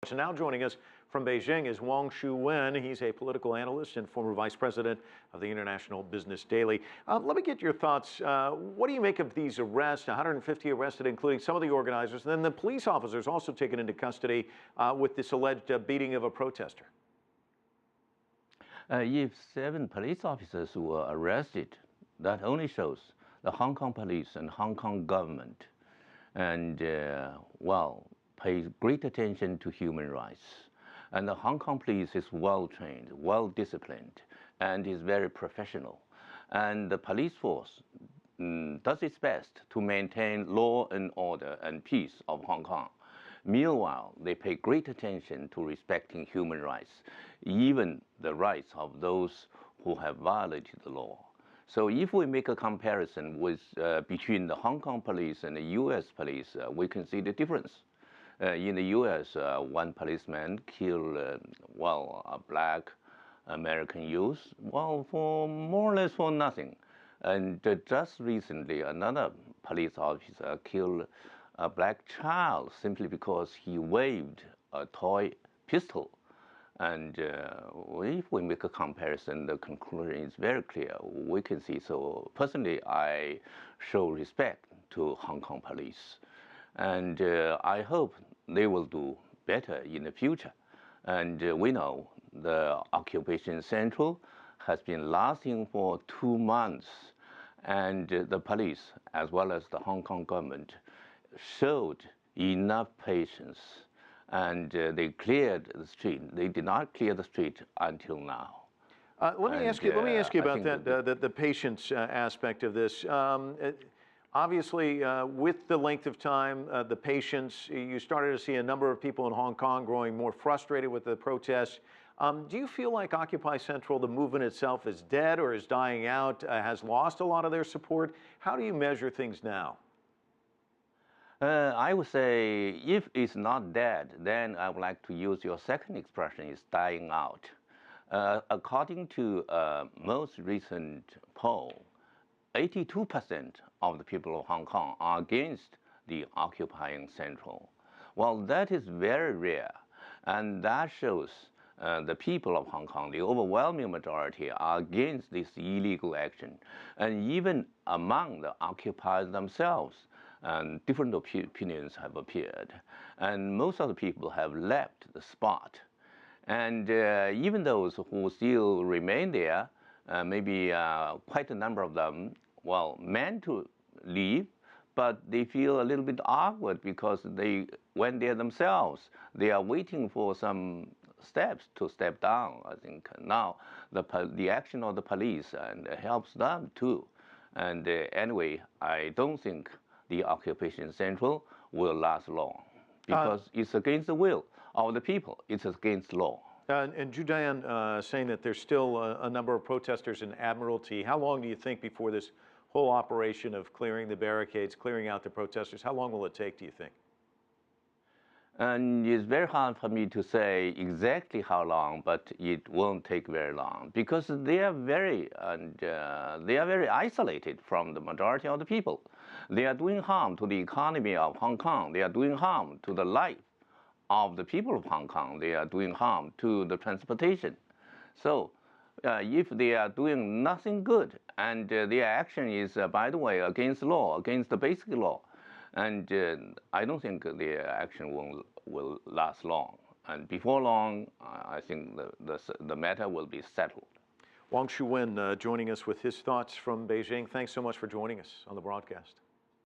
So now joining us from Beijing is Wang Xuewen. He's a political analyst and former vice president of the International Business Daily. Let me get your thoughts. What do you make of these arrests? 150 arrested, including some of the organizers, and then the police officers also taken into custody with this alleged beating of a protester. If 7 police officers were arrested, that only shows the Hong Kong police and Hong Kong government and, pay great attention to human rights. And the Hong Kong police is well-trained, well-disciplined, and is very professional. And the police force does its best to maintain law and order and peace of Hong Kong. Meanwhile, they pay great attention to respecting human rights, even the rights of those who have violated the law. So if we make a comparison with, between the Hong Kong police and the US police, we can see the difference. In the US, one policeman killed, a black American youth, for more or less for nothing. And just recently, another police officer killed a black child simply because he waved a toy pistol. And if we make a comparison, the conclusion is very clear. We can see. So personally, I show respect to Hong Kong police. And I hope they will do better in the future. And we know the occupation central has been lasting for 2 months. And the police, as well as the Hong Kong government, showed enough patience. And they cleared the street. They did not clear the street until now. Let me ask you about the patience aspect of this. Obviously, with the length of time, the patience, you started to see a number of people in Hong Kong growing more frustrated with the protests. Do you feel like Occupy Central, the movement itself, is dead or is dying out, has lost a lot of their support? How do you measure things now? I would say if it's not dead, then I would like to use your second expression, is dying out. According to most recent poll, 82% of the people of Hong Kong are against the occupying Central. Well, that is very rare, and that shows the people of Hong Kong, the overwhelming majority, are against this illegal action. And even among the occupiers themselves, different opinions have appeared. And most of the people have left the spot. And even those who still remain there, maybe quite a number of them, meant to leave, but they feel a little bit awkward because they went there themselves. They are waiting for some steps to step down. I think now the action of the police and helps them too. And anyway, I don't think the occupation central will last long because it's against the will of the people. It's against law. And Judan saying that there's still a number of protesters in Admiralty. How long do you think before this whole operation of clearing the barricades, clearing out the protesters, how long will it take, do you think? And it's very hard for me to say exactly how long, but it won't take very long because they are very isolated from the majority of the people. They are doing harm to the economy of Hong Kong. They are doing harm to the life of the people of Hong Kong. They are doing harm to the transportation. So if they are doing nothing good, and their action is, by the way, against law, against the basic law, and I don't think their action will last long. And before long, I think the matter will be settled. Wang Xuewen joining us with his thoughts from Beijing. Thanks so much for joining us on the broadcast.